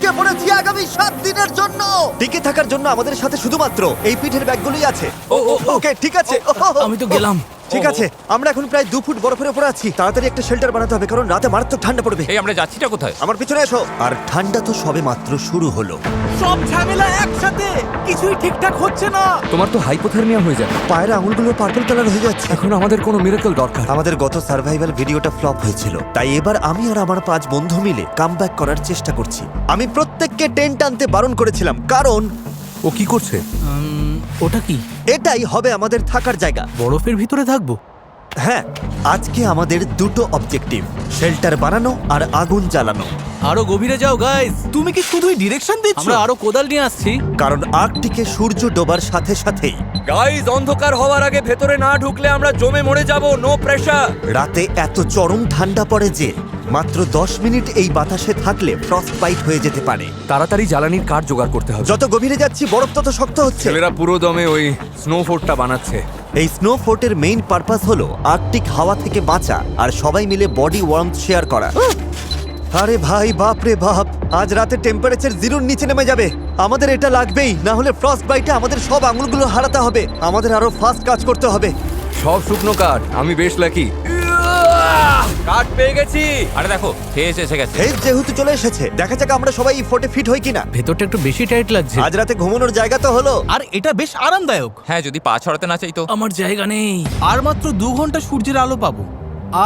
আটকে পড়েছি আগামী 7 দিনের জন্য। টিকে থাকার জন্য আমাদের সাথে শুধুমাত্র এই পিঠের ব্যাগগুলোই আছে। ওকে ঠিক আছে। আমি তো গেলাম। ঠিক আছে, আমরা এখন প্রায় 2 ফুট বরফের উপরে আছি। তাড়াতাড়ি একটা শেল্টার বানাতে হবে, কারণ রাতে মারাত্মক ঠান্ডা পড়বে। এই আমরা যাচ্ছিটা কোথায়? আমার পিছনে এসো। আর ঠান্ডা তো সবে মাত্র শুরু হলো। সব ঝামেলা একসাথে, কিছুই ঠিকঠাক হচ্ছে না। তোমার তো হাইপোথার্মিয়া হয়ে যাবে। পায়ের আঙুলগুলো পার্পল কালার হয়ে যাচ্ছে। এখন আমাদের কোনো মিরাকল দরকার। আমাদের গত সার্ভাইভাল ভিডিওটা ফ্লপ হয়েছিল, তাই এবার আমি আর আমার 5 বন্ধু মিলে কামব্যাক করার চেষ্টা করছি। আমি প্রত্যেককে টেন্ট আনতে বারণ করেছিলাম, কারণ ও কি করছে? ওটা কি? এটাই হবে আমাদের থাকার জায়গা। বরফের ভিতরে থাকবো? হ্যাঁ, আজকে আমাদের দুটো অবজেক্টিভ, শেল্টার বানানো আর আগুন জ্বালানো। আরো গভীরে যাও গাইস। তুমি কি শুধুই ডিরেকশন দিচ্ছ? আমরা আরো কোদাল নিয়ে আসছি। কারণ আর্কটিকে সূর্য ডোবার সাথে সাথেই গাইস, অন্ধকার হওয়ার আগে ভেতরে না ঢুকলে আমরা জমে মরে যাব। No pressure. রাতে এত চরম ঠান্ডা পড়ে যে মাত্র 10 মিনিট এই বাতাসে থাকলে ফ্রস্ট বাইট হয়ে যেতে পারে। তাড়াতাড়ি জ্বালানির কাঠ জোগাড় করতে হবে। যত গভীরে যাচ্ছি বরফ তত শক্ত হচ্ছে। ছেলেরা পুরো দমে ওই স্নো ফোর্টটা বানাচ্ছে। এই স্নো ফোর্টের মেইন পারপাস হলো আর্কটিক হাওয়া থেকে বাঁচা আর সবাই মিলে বডি ওয়ার্মথ শেয়ার করা। আরে ভাই, বাপ রে বাপ, আজ রাতে টেম্পারেচার 0-র নিচে নেমে যাবে। আমাদের এটা লাগবেই, না হলে ফ্রস্ট বাইটে আমাদের সব আঙুলগুলো হারাতে হবে। আমাদের আরো ফাস্ট কাজ করতে হবে। সব শুকনো কাঠ। আমি বেশ লাকি। কাঠ পেয়ে গেছি। আরে দেখো, খেয়ে এসে গেছে। হেজ যেহেতু চলে এসেছে, দেখা যাক আমরা সবাই এই ফোর্টে ফিট হই কিনা। ভেতরটা একটু বেশি টাইট লাগছে। আজ রাতে ঘুমানোর জায়গা তো হলো। আর এটা বেশ আরামদায়ক। হ্যাঁ, যদি পা ছড়াতে না চাই তো। আমার জায়গা নেই। আর মাত্র 2 ঘন্টা সূর্যের আলো পাবো,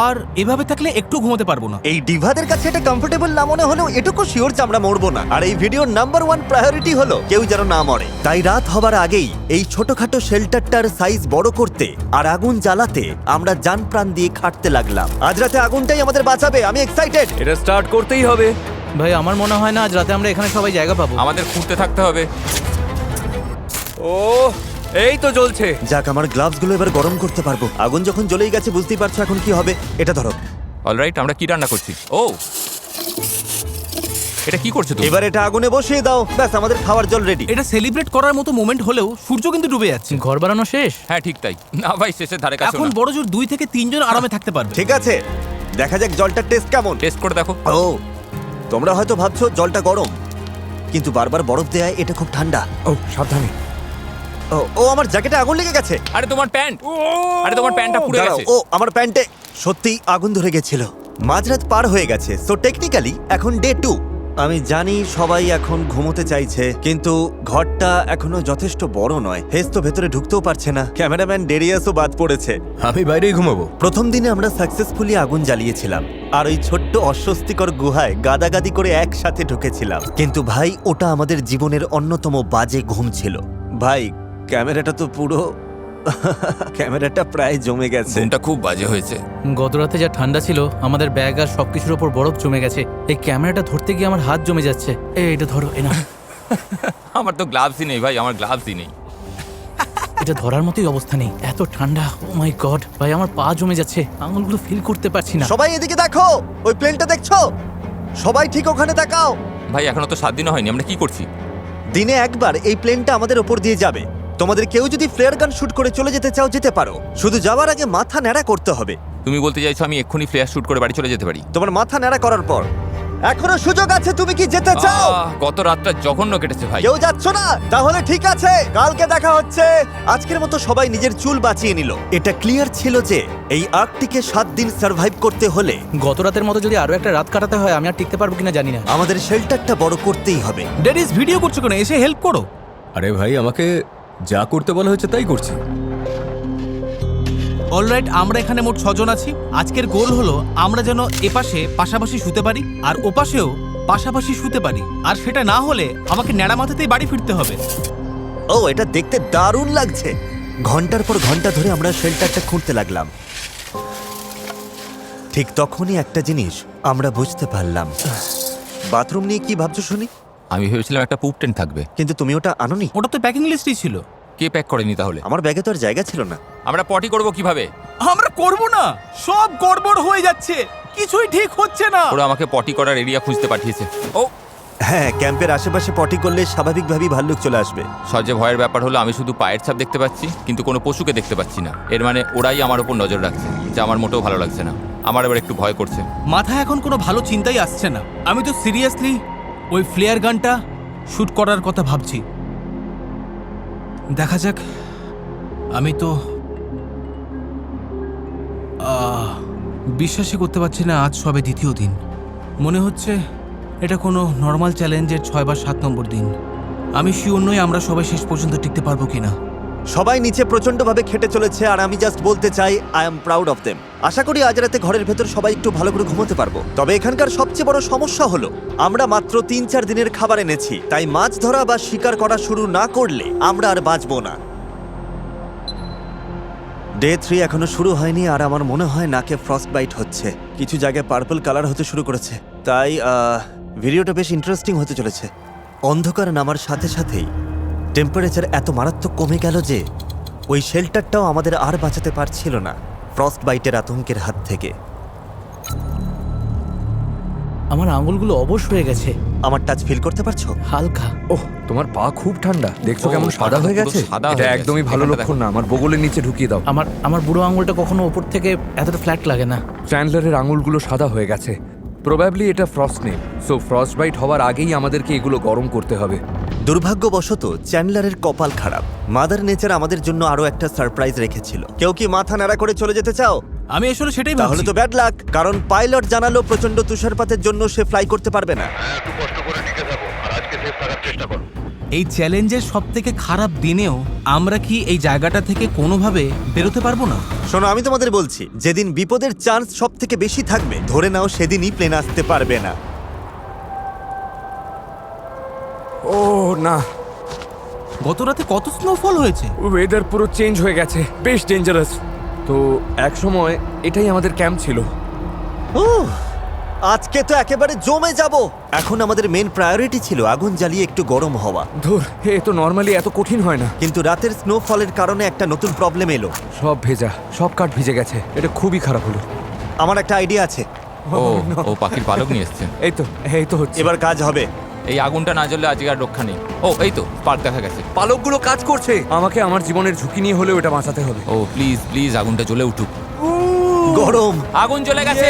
আর এভাবে থাকলে একটু ঘুমোতে পারবো না। এই ডিভাদের কাছে এটা কমফোর্টেবল না মনে হলেও এটুকু শিওর যে আমরা মরবো না। আর এই ভিডিওর নাম্বার 1 প্রায়োরিটি হলো কেউ যেন না মরে। তাই রাত হবার আগেই এই ছোটখাটো শেল্টারটার সাইজ বড় করতে আর আগুন জ্বালাতে আমরা জান প্রাণ দিয়ে খাটতে লাগলাম। আজ রাতে আগুনটাই আমাদের বাঁচাবে। আমি এক্সাইটেড। এটা স্টার্ট করতেই হবে। ভাই, আমার মনে হয় না আজ রাতে আমরা এখানে সবাই জায়গা পাবো। আমাদের খুঁড়তে থাকতে হবে। ও, এই তো জ্বলছে। যাক, আমার গ্লাভস গুলো এবার গরম করতে পারবো। আগুন যখন জ্বলেই গেছে বুঝতেই পারছো এখন কি হবে। এটা ধরো। অলরাইট, আমরা কি রান্না করছি? ও, এটা কি করছো তুমি? এবার এটা আগুনে বসিয়ে দাও। ব্যাস, আমাদের খাওয়ার জল রেডি। এটা সেলিব্রেট করার মতো মোমেন্ট হলেও সূর্য কিন্তু ডুবে যাচ্ছে। ঘর বানানো শেষ? হ্যাঁ ঠিক তাই। না ভাই, শেষের ধারে কাছে এখন না। বড় জোর 2 থেকে 3 জন আরামে থাকতে পারবে। ঠিক আছে, দেখা যাক জলটার টেস্ট কেমন। টেস্ট করে দেখো। ও, তোমরা হয়তো ভাবছো জলটা গরম, কিন্তু বারবার বরফ দেয় এটা খুব ঠান্ডা। ও, সাবধানে। ও, আমার জ্যাকেটে আগুন লেগে গেছে। আরে তোমার প্যান্ট, আরে তোমার প্যান্টটা পুড়ে দাঁড়াও, গেছে। ও আমার প্যান্টে সত্যি আগুন ধরে গেছিল। মাঝরাত পার হয়ে গেছে, সো টেকনিক্যালি এখন ডে 2। আমি জানি সবাই এখন ঘুমোতে চাইছে, কিন্তু ঘরটা এখনো যথেষ্ট বড় নয়। হেজ তো ভেতরে ঢুকতেও পারছে না। ক্যামেরাম্যান ডেরিয়াসও বাদ পড়েছে। আমি বাইরেই ঘুমাবো। প্রথম দিনে আমরা সাকসেসফুলি আগুন জ্বালিয়েছিলাম আর ওই ছোট্ট অস্বস্তিকর গুহায় গাদাগাদি করে একসাথে ঢুকেছিলাম। কিন্তু ভাই, ওটা আমাদের জীবনের অন্যতম বাজে ঘুম ছিল। ভাই, ক্যামেরাটা তো পুরো ক্যামেরাটা প্রায় জমে গেছে। ঘুমটা খুব বাজে হয়েছে। গত রাতে যা ঠান্ডা ছিল, আমাদের ব্যাগ আর সবকিছুর উপর বরফ জমে গেছে। এই ক্যামেরাটা ধরতে গিয়ে আমার হাত জমে যাচ্ছে। এটা ধরো, না। আমার তো গ্লাভসই নেই ভাই, আমার গ্লাভসই নেই। এটা ধরার মতোই অবস্থা নেই, এত ঠান্ডা। ও মাই গড ভাই, আমার পা জমে যাচ্ছে, আঙুলগুলো ফিল করতে পারছি না। সবাই এদিকে দেখো, ওই প্লেনটা দেখছো? সবাই ঠিক ওখানে তাকাও। ভাই, এখনো তো 7 দিনও হয়নি, আমরা কি করছি? দিনে একবার এই প্লেনটা আমাদের ওপর দিয়ে যাবে। তোমাদের কেউ যদি ফ্লেয়ার গান শুট করে চলে যেতে চাও যেতে পারো, শুধু যাওয়ার আগে মাথা ন্যাড়া করতে হবে। তুমি বলতে চাইছো আমি এক্ষুনি ফ্লেয়ার শুট করে বাড়ি চলে যেতে পারি? তোমার মাথা ন্যাড়া করার পর এখনো সুযোগ আছে। তুমি কি যেতে চাও? গত রাতটা জঘন্য কেটেছে ভাই। কেউ যাচ্ছ না? তাহলে ঠিক আছে, কালকে দেখা হচ্ছে। আজকের মতো সবাই নিজের চুল বাঁচিয়ে নিল। এটা ক্লিয়ার ছিল যে এই আর্কটিকে 7 দিন সার্ভাইভ করতে হলে গত রাতের মতো যদি আরো একটা রাত কাটাতে হয়, আমি আর টিকতে পারবো কিনা জানি না। আমাদের শেল্টারটা বড় করতেই হবে। ডেরিস, ভিডিও করছো কেন? এসে হেল্প করো। আরে ভাই, আমাকে যা করতে বলা হয়েছে তাই করছি। অলরাইট, আমরা এখানে মোট 6 জন আছি। আজকের গোল হলো আমরা যেন এপাশে পাশাপাশি শুতে পারি আর ওপাশেও পাশাপাশি শুতে পারি। আর সেটা না হলে আমাকে ন্যাড়া মাথাতেই বাড়ি ফিরতে হবে। ও, এটা দেখতে দারুণ লাগছে। ঘন্টার পর ঘন্টা ধরে আমরা শেল্টারটা খুঁড়তে লাগলাম। ঠিক তখনই একটা জিনিস আমরা বুঝতে পারলাম। বাথরুম নিয়ে কি ভাবছো শুনি? আমি ভেবেছিলাম একটা পুপ টেন্ট থাকবে। কিন্তু তুমি ওটা আনোনি। ওটা তো প্যাকিং লিস্টেই ছিল। কে প্যাক করেনি তাহলে? আমার ব্যাগে তো আর জায়গা ছিল না। আমরা পটি করব কিভাবে? আমরা করব না, সব গড়বড় হয়ে যাচ্ছে, কিছুই ঠিক হচ্ছে না। ওরা আমাকে পটি করার এরিয়া খুঁজতে পাঠিয়েছে। ও, হ্যাঁ, ক্যাম্পের আশেপাশে পটি করলে স্বাভাবিকভাবেই ভাল্লুক চলে আসবে। সবচেয়ে ভয়ের ব্যাপার হলো আমি শুধু পায়ের ছাপ দেখতে পাচ্ছি, কিন্তু কোনো পশুকে দেখতে পাচ্ছি না। এর মানে ওরাই আমার উপর নজর রাখছে, যা আমার মোটেও ভালো লাগছে না। আমার এবার একটু ভয় করছে। মাথায় এখন কোনো ভালো চিন্তাই আসছে না। আমি তো সিরিয়াসলি ওই ফ্লেয়ার গানটা শুট করার কথা ভাবছি। দেখা যাক। আমি তো বিশ্বাসই করতে পারছি না, আজ সবে দ্বিতীয় দিন। মনে হচ্ছে এটা কোনো নর্মাল চ্যালেঞ্জের 6 বা 7 নম্বর দিন। আমি শিওর নই আমরা সবাই শেষ পর্যন্ত টিকতে পারবো কিনা। সবাই নিচে প্রচন্ডভাবে খেটে চলেছে আর আমি জাস্ট বলতে চাই I am proud of them. আশা করি আজ রাতে ঘরের ভেতর সবাই একটু ভালো করে ঘুমোতে পারবো। তবে এখানকার সবচেয়ে বড় সমস্যা হলো আমরা মাত্র 3-4 দিনের খাবার এনেছি, তাই মাছ ধরা বা শিকার করা শুরু না করলে আমরা আর বাঁচবো না। ডে 3 এখনো শুরু হয়নি আর আমার মনে হয় নাকে ফ্রস্ট বাইট হচ্ছে। কিছু জায়গায় পার্পল কালার হতে শুরু করেছে, তাই ভিডিওটা বেশ ইন্টারেস্টিং হতে চলেছে। অন্ধকার নামার সাথে সাথেই টেম্পারেচার এত মারাত্মক কমে গেল যে ওই শেল্টারটাও আমাদের আর বাঁচাতে পারছিল না ফ্রস্ট বাইটের আতঙ্কের হাত থেকে। আমার আঙুলগুলো অবশ হয়ে গেছে, আমার টাচ ফিল করতে পারছো? হালকা। ওহ, তোমার পা খুব ঠান্ডা, দেখছো ও, কেমন সাদা পাটা হয়ে পুরো গেছে। সাদা এটা হয়ে গেছে। একদমই ভালো এখানটা লক্ষণ না। আমার বগলের নিচে ঢুকিয়ে দাও। আমার বুড়ো আঙুলটা কখনো ওপর থেকে এতটা ফ্ল্যাট লাগে না। চ্যান্ডলারের আঙুলগুলো সাদা হয়ে গেছে। প্রবাবলি এটা ফ্রস্ট নেই, সো ফ্রস্ট বাইট হওয়ার আগেই আমাদেরকে এগুলো গরম করতে হবে। দুর্ভাগ্যবশত চ্যান্ডলারের কপাল খারাপ। মাদার নেচার আমাদের জন্য আরো একটা সারপ্রাইজ রেখেছিল। কেউ কি মাথা নাড়া করে চলে যেতে চাও? আমি আসলে সেটাই তাহলে ভাবছি। তো ব্যাড লাক, কারণ পাইলট জানালো প্রচন্ড তুষারপাতের জন্য সে ফ্লাই করতে পারবে না। এই চ্যালেঞ্জের সবথেকে খারাপ দিনেও আমরা কি এই জায়গাটা থেকে কোনোভাবে বেরোতে পারবো না? শোনো, আমি তোমাদের বলছি, যেদিন বিপদের চান্স সব থেকে বেশি থাকবে ধরে নাও সেদিনই প্লেন আসতে পারবে না। ও না, গত রাতে কত স্নোফল হয়েছে। ওয়েদার পুরো চেঞ্জ হয়ে গেছে, বেশ ডেঞ্জারাস। তো এক সময় এটাই আমাদের ক্যাম্প ছিল। উহ, আজকে তো একেবারে জমে যাব। এখন আমাদের মেন প্রায়োরিটি ছিল আগুন জ্বালিয়ে একটু গরম হওয়া, ধুর, এ তো নর্মালি এত কঠিন হয় না। কিন্তু রাতের স্নোফলের কারণে একটা নতুন প্রবলেম এলো। সব ভেজা, সব কাঠ ভিজে গেছে। এটা খুবই খারাপ হলো। আমার একটা আইডিয়া আছে, ও পাখির পালক নিয়ে এসছে। এই তো হচ্ছে। এবার কাজ হবে। এই আগুনটা না জ্বললে আজকে আর রক্ষা নেই। ও এই তো স্পার্ক দেখা গেছে। পালকগুলো কাজ করছে। আমাকে আমার জীবনের ঝুঁকি নিয়ে হলেও এটা বাঁচাতে হবে। ও প্লিজ প্লিজ আগুনটা জ্বলে উঠুক। গরম। আগুন জ্বলে গেছে।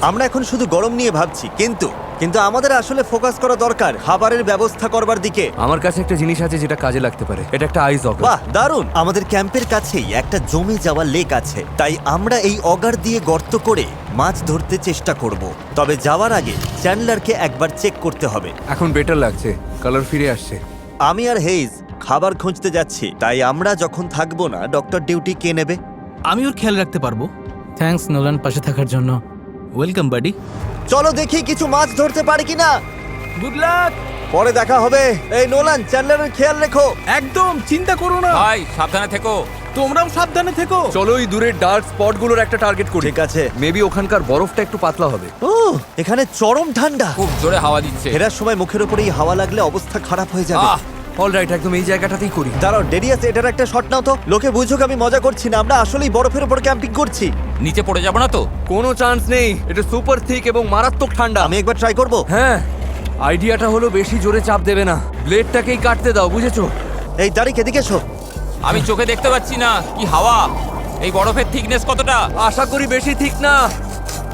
আমরা এখন শুধু গরম নিয়ে ভাবছি, কিন্তু আমাদের আসলে ফোকাস করা দরকার খাবারের ব্যবস্থা করবার দিকে। আমার কাছে একটা জিনিস আছে যেটা কাজে লাগতে পারে। এটা একটা আইস অগার। বাহ, দারুণ। আমাদের ক্যাম্পের কাছেই একটা জমে যাওয়া লেক আছে, তাই আমরা এই অগার দিয়ে গর্ত করে মাছ ধরতে চেষ্টা করব। তবে যাওয়ার আগে চ্যান্ডলারকে একবার চেক করতে হবে। এখন বেটার লাগছে, কালার ফিরে আসছে। আমি আর হেইজ খাবার খুঁজতে যাচ্ছি, তাই আমরা যখন থাকবো না ডক্টর ডিউটি কে নেবে? আমি ওর খেয়াল রাখতে পারবো। থ্যাঙ্কস নোলান, পাশে থাকার জন্য। ওয়েলকাম বাডি। চলো দেখি কিছু মাছ ধরতে পারি কিনা। Good luck. পরে দেখা হবে। এই নোলান, চ্যান্ডলারের খেয়াল রেখো। একদম চিন্তা করো না। ভাই সাবধানে থেকো। তোমরাও সাবধানে থেকো। চলো এই দূরের ডার্ক স্পটগুলোর একটা টার্গেট করি। ঠিক আছে। মেবি ওখানকার বরফটা একটু পাতলা হবে। ও, এখানে চরম ঠান্ডা। খুব জোরে হাওয়া দিচ্ছে। ফেরার সময় মুখের উপরেই হাওয়া লাগলে অবস্থা খারাপ হয়ে যাবে। অলরাইট, একদম এই জায়গাটাতেই করি। দাঁড়াও, ডেরিয়াস, এটার একটা শট নাও তো। লোকে বুঝুক আমি মজা করছি না, আমরা আসলেই বরফের উপর ক্যাম্পিং করছি। নিচে পড়ে যাবো না তো? কোনো চান্স নেই। এটা সুপার থিক এবং মারাত্মক ঠান্ডা। আমি একবার ট্রাই করব। হ্যাঁ, আইডিয়াটা হলো বেশি জোরে চাপ দেবে না, ব্লেডটাকেই কাটতে দাও, বুঝেছো? এই তারিখ, এদিকে এসো। আমি চোখে দেখতে পাচ্ছি না। কি হাওয়া! এই বরফের থিকনেস কতটা? আশা করি বেশি ঠিক না,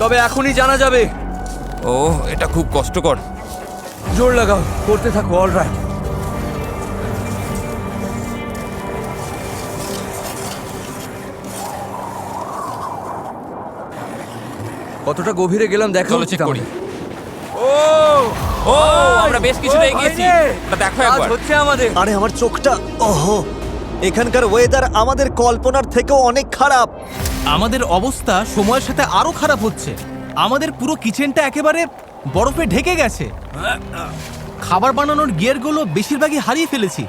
তবে এখনই জানা যাবে। ও এটা খুব কষ্টকর। জোর লাগাও, করতে থাকো। অলরাইট, কতটা গভীরে গেলাম দেখা চলো উচিত চেক করি। আমাদের। ও আমরা বেশ কিছুটা ও, এগিয়েছি। ভাইরে! ওটা দেখো কাজ একবার। হচ্ছে আমাদের। আরে আমার চোখটা, ওহো, এখানকার ওয়েদার আমাদের কল্পনার থেকেও অনেক খারাপ। আমাদের অবস্থা সময়ের সাথে আরো খারাপ হচ্ছে। আমাদের পুরো কিচেনটা একেবারে বরফে ঢেকে গেছে। খাবার বানানোর গিয়ারগুলো বেশিরভাগই হারিয়ে ফেলেছি।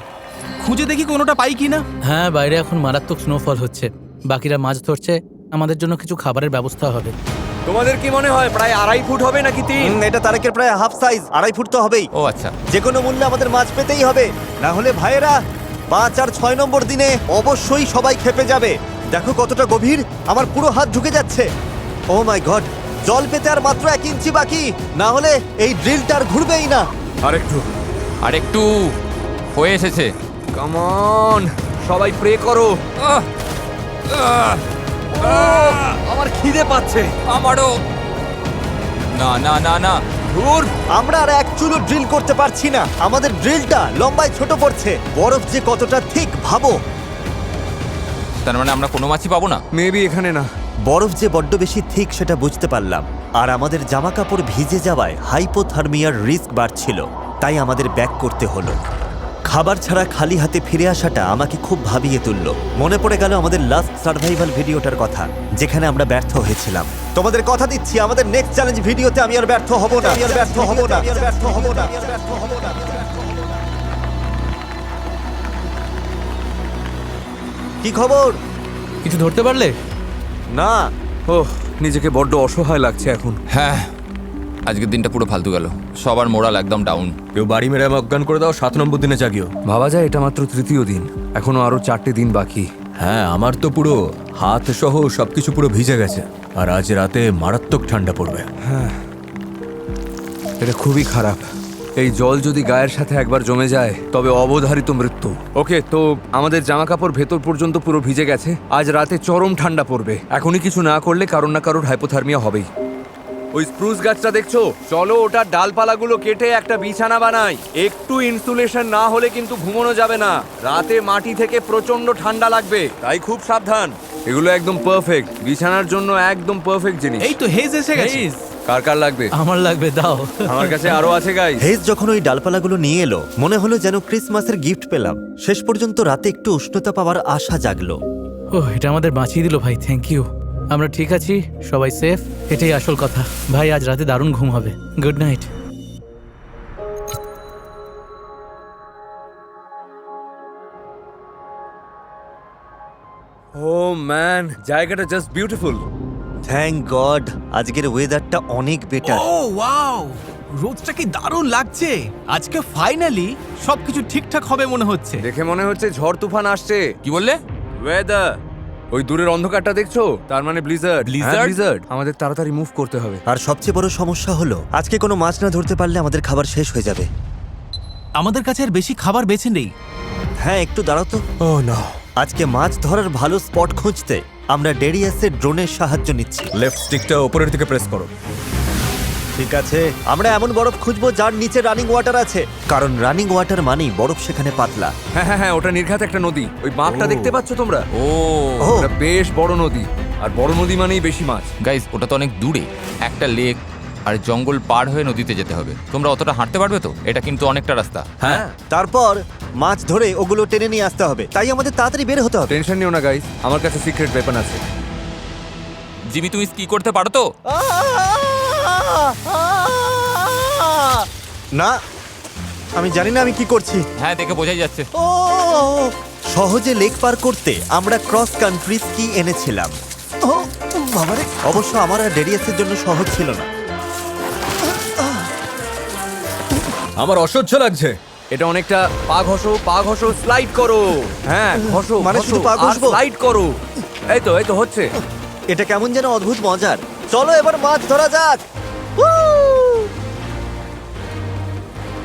খুঁজে দেখি কোনোটা পাই কিনা। হ্যাঁ, বাইরে এখন মারাত্মক স্নোফল হচ্ছে। বাকিরা মাছ ধরছে, আমাদের জন্য কিছু খাবারের ব্যবস্থা হবে। তোমাদের কি মনে হয় প্রায় 2.5 ফুট হবে নাকি 3? এটা তারেকের প্রায় হাফ সাইজ, 2.5 ফুট তো হবেই। ও আচ্ছা। যে কোনো মূল্যে আমাদের মাছ পেতেই হবে, না হলে ভাইয়েরা 5 আর 6 নম্বর দিনে অবশ্যই সবাই খেপে যাবে। দেখো কতটা গভীর, আমার পুরো হাত ঢুকে যাচ্ছে। ও মাই গড, জল পেতে আর মাত্র 1 ইঞ্চি বাকি, না হলে এই ড্রিলটা আর ঘুরবেই না। আর একটু হয়ে এসেছে। কাম অন, সবাই প্রে করো। আহ! আহ! আমার খিদে পাচ্ছে। আমারও। না না না না, ধুর, আমরা আর এক চুলো ড্রিল করতে পারছি না। আমাদের ড্রিলটা লম্বায় ছোট পড়ছে। বরফ যে কতটা ঠিক ভাবো। তার মানে আমরা কোনো মাছই পাবো না। মেবি এখানে না। বরফ যে বড্ড বেশি ঠিক সেটা বুঝতে পারলাম। আর আমাদের জামা কাপড় ভিজে যাওয়ায় হাইপোথার্মিয়ার রিস্ক বাড়ছিল, তাই আমাদের ব্যাক করতে হলো। খাবার ছাড়া খালি হাতে ফিরে আসাটা আমাকে খুব ভাবিয়ে তুলল। মনে পড়ে গেল আমাদের লাস্ট সার্ভাইভাল ভিডিওটার কথা, যেখানে আমরা ব্যর্থ হয়েছিলাম। তোমাদের কথা দিচ্ছি, আমাদের নেক্সট চ্যালেঞ্জ ভিডিওতে আমি আর ব্যর্থ হব না। আমি আর ব্যর্থ হব না। আমি আর ব্যর্থ হব না। আমি আর ব্যর্থ হব না। কি খবর? কিছু ধরতে পারলে? না। ওহ, নিজেকে বড্ড অসহায় লাগছে এখন। হ্যাঁ, আজকের দিনটা পুরো ফালতু গেল। সবার মোরাল একদম ডাউন। কেউ বাড়ি মেরে আমাকে অজ্ঞান করে দাও, 7 নম্বর দিনে জাগিও। ভাবা যায় এটা মাত্র তৃতীয় দিন, এখনো আরো 4টে দিন বাকি। হ্যাঁ, আমার তো পুরো হাত সহ সবকিছু পুরো ভিজে গেছে। আর আজ রাতে মারাত্মক ঠান্ডা পড়বে। এটা খুবই খারাপ। এই জল যদি গায়ের সাথে একবার জমে যায় তবে অবধারিত মৃত্যু। ওকে, তো আমাদের জামা কাপড় ভেতর পর্যন্ত পুরো ভিজে গেছে। আজ রাতে চরম ঠান্ডা পড়বে। এখনই কিছু না করলে কারোর না কারোর হাইপোথার্মিয়া হবেই। ওই স্প্রুস গাছটা দেখছো? চলো ওটার ডালপালাগুলো কেটে একটা বিছানা বানাই। একটু ইনসুলেশন না হলে কিন্তু ঘুমানো যাবে না। রাতে মাটি থেকে প্রচন্ড ঠান্ডা লাগবে, তাই খুব সাবধান। এগুলো একদম পারফেক্ট, বিছানার জন্য একদম পারফেক্ট জিনিস। এই তো হেজ এসে গেছে। Please, কার কার লাগবে? আমার লাগবে, দাও। আমার কাছে আরো আছে গাইস। হেজ যখন ওই ডালপালাগুলো নিয়ে এলো, মনে হলো যেন ক্রিসমাসের গিফট পেলাম। শেষ পর্যন্ত রাতে একটু উষ্ণতা পাওয়ার আশা জাগলো। ওহ, এটা আমাদের বাঁচিয়ে দিল ভাই, থ্যাংক ইউ। আমরা ঠিক আছি, সবাই সেফ, এটাই আসল কথা। ভাই, আজ রাতে দারুণ ঘুম হবে। Good night. ও ম্যান, জায়গাটা জাস্ট বিউটিফুল। থ্যাংক গড, আজকের ওয়েদারটা অনেক বেটার। ও ওয়াও, রোদটা কি দারুণ লাগছে। আজকে ফাইনালি সবকিছু ঠিকঠাক হবে মনে হচ্ছে। দেখে মনে হচ্ছে ঝড় তুফান আসছে। কি বললে? ওয়েদার, ওই দূরের অন্ধকারটা দেখছো? তার মানে ব্লিজার্ড। Blizzard? ব্লিজার্ড। আমাদের তাড়াতাড়ি মুভ করতে হবে। আর সবচেয়ে বড় সমস্যা হলো, আজকে কোনো মাছ না ধরতে পারলে আমাদের খাবার শেষ হয়ে যাবে। আমাদের কাছে আর বেশি খাবার বেঁচে নেই। হ্যাঁ, একটু দাঁড়াও তো। ও না। আজকে মাছ ধরার ভালো স্পট খুঁজতে আমরা ডেরিয়াসের ড্রোনের সাহায্য নিচ্ছি। লেফট স্টিকটা উপরের দিকে প্রেস করো। ঠিক আছে, আমরা এমন বরফ খুঁজবো যার নিচে রানিং ওয়াটার আছে, কারণ রানিং ওয়াটার মানেই বরফ সেখানে পাতলা। হ্যাঁ হ্যাঁ হ্যাঁ, ওটা নির্ঘাত একটা নদী। ওই বাঁকটা দেখতে পাচ্ছ তোমরা? ও ও ওটা বেশ বড় নদী, আর বড় নদী মানেই বেশি মাছ। গাইস, ওটা তো অনেক দূরে। একটা লেক আর জঙ্গল পার হয়ে নদীতে যেতে হবে। তোমরা অতটা হাঁটতে পারবে তো? এটা কিন্তু অনেকটা রাস্তা। হ্যাঁ, তারপর মাছ ধরে ওগুলো টেনে নিয়ে আসতে হবে, তাই আমাদের তাড়াতাড়ি বের হতে হবে। টেনশন নিও না গাইস, আমার কাছে সিক্রেট ওয়েপন আছে। জিমি, তুমি কি করতে পারো তো? না, আমি জানি না আমি কি করছি। হ্যাঁ, দেখে বোঝাই যাচ্ছে। ও, সহজে লেক পার করতে আমরা ক্রস কান্ট্রি স্কি এনেছিলাম। ও বাবারে, অবশ্য আমার আর ডেরিয়াসের জন্য সহজ ছিল না। আমার অসহ্য লাগছে। এটা অনেকটা পা ঘষো, স্লাইড করো। হ্যাঁ, ঘষো, মানে শুধু পা ঘষবো? স্লাইড করো। এই তো হচ্ছে। এটা কেমন যেন অদ্ভুত মজার। চলো এবার মাছ ধরা যাক।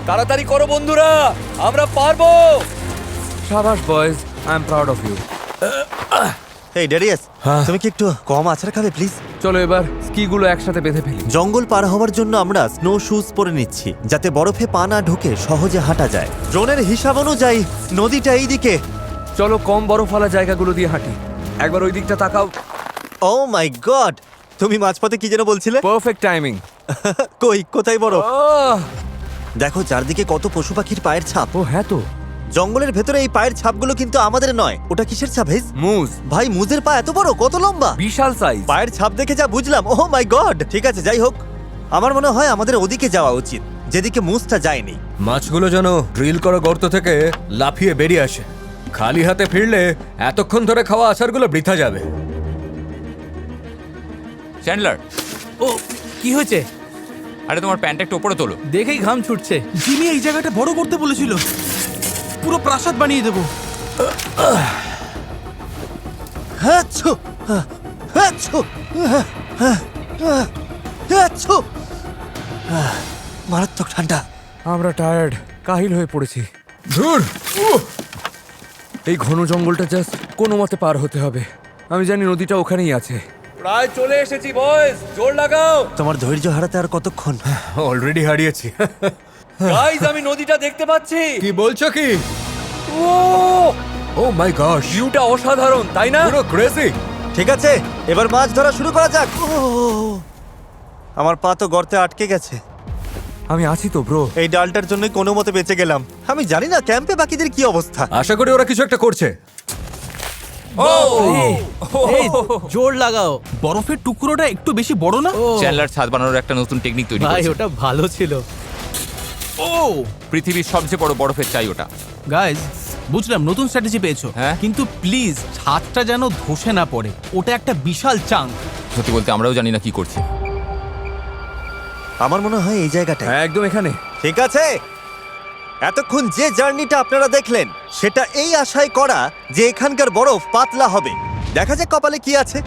তাড়াতাড়ি করো বন্ধুরা, আমরা পারবো। শাবাশ boys, I am proud of you. এই ডেরিয়াস, হ্যাঁ? তুমি কি একটু কম আছাড় খাবে প্লিজ? চলো এবার স্কিগুলো একসাথে বেঁধে ফেলি। জঙ্গল পার হওয়ার জন্য আমরা স্নো শুজ পরে নিচ্ছি, যাতে বরফে পা না ঢুকে সহজে হাঁটা যায়। ড্রোনের হিসাব অনুযায়ী নদীটা এই দিকে। চলো কম বরফওয়ালা জায়গাগুলো দিয়ে হাঁটি। একবার ওই দিকটা তাকাও। ও মাই গড, তুমি মাঝপথে কি যেন বলছিলে? Perfect timing. কোথায় বরফ? দেখো চারদিকে কত পশু পাখির পায়ের ছাপ। ও হ্যাঁ তো, জঙ্গলের ভেতরে এই পায়ের ছাপগুলো কিন্তু আমাদের নয়। ওটা কিসের ছাপ হেজ? মুজ। ভাই, মুজের পা এত বড়, কত লম্বা! বিশাল সাইজ। পায়ের ছাপ দেখে যা বুঝলাম। ও মাই গড! ঠিক আছে, যাই হোক, আমার মনে হয় আমাদের ওদিকে যাওয়া উচিত, যেদিকে মুজটা যায়নি। মাছগুলো যেন ড্রিল করা গর্ত থেকে লাফিয়ে বেরিয়ে আসে। খালি হাতে ফিরলে এতক্ষণ ধরে খাওয়া আচারগুলো বৃথা যাবে। চ্যান্ডলার, ও, কি হয়েছে? আরে তোমার প্যান্টটা একটু উপরে তোলো। দেখেই ঘাম ছুটছে। জিমি এই জায়গাটা বড় করতে বলেছিল, পুরো প্রাসাদ বানিয়ে দেবো। হাচ্ছু, হাচ্ছু, হাচ্ছু। মারাত্মক ঠান্ডা। আমরা টায়ার্ড, কাহিল হয়ে পড়েছি। ধুর! এই ঘন জঙ্গলটা জাস্ট কোনো মতে পার হতে হবে। আমি জানি নদীটা ওখানেই আছে। প্রায় চলে এসেছি বয়েজ, জোর লাগাও। তোমার ধৈর্য হারাতে আর কতক্ষণ? অলরেডি হারিয়েছি। গাইস, আমি নদীটা দেখতে পাচ্ছি। কি বলছো কি? ও ও মাই গড, ভিউটা অসাধারণ, তাই না? পুরো ক্রেজি। ঠিক আছে, এবার মাছ ধরা শুরু করা যাক। আমার পা তো গর্তে আটকে গেছে। আমি আছি তো ব্রো। এই ডালটার জন্যই কোনো মতে বেঁচে গেলাম। আমি জানি না ক্যাম্পে বাকিদের কি অবস্থা। আশা করি ওরা কিছু একটা করছে। এই, জোর লাগাও। বরফের টুকরোটা একটু বেশি বড় না? ও চ্যান্ডলার ছাদ বানানোর একটা নতুন টেকনিক তৈরি ভাই, করেছে। ওটা ভালো ছিল। ও পৃথিবীর সবচেয়ে বড় বরফের চাই ওটা। গাইজ, বুঝলাম নতুন স্ট্র্যাটেজি পেয়েছো, হ্যাঁ। কিন্তু প্লিজ ছাদটা যেন ধসে না পড়ে। ওটা একটা বিশাল চাঙ্ক। সত্যি বলতে আমরাও জানি না কি করছি। আমার মনে হয় এই জায়গাটা। হ্যাঁ, একদম এখানে। ঠিক আছে, এতক্ষণ যে জার্নিটা আপনারা দেখলেন সেটা এই আশায় করা যে এখানকার বরফ পাতলা হবে। দেখা যাক কপালে কি আছে।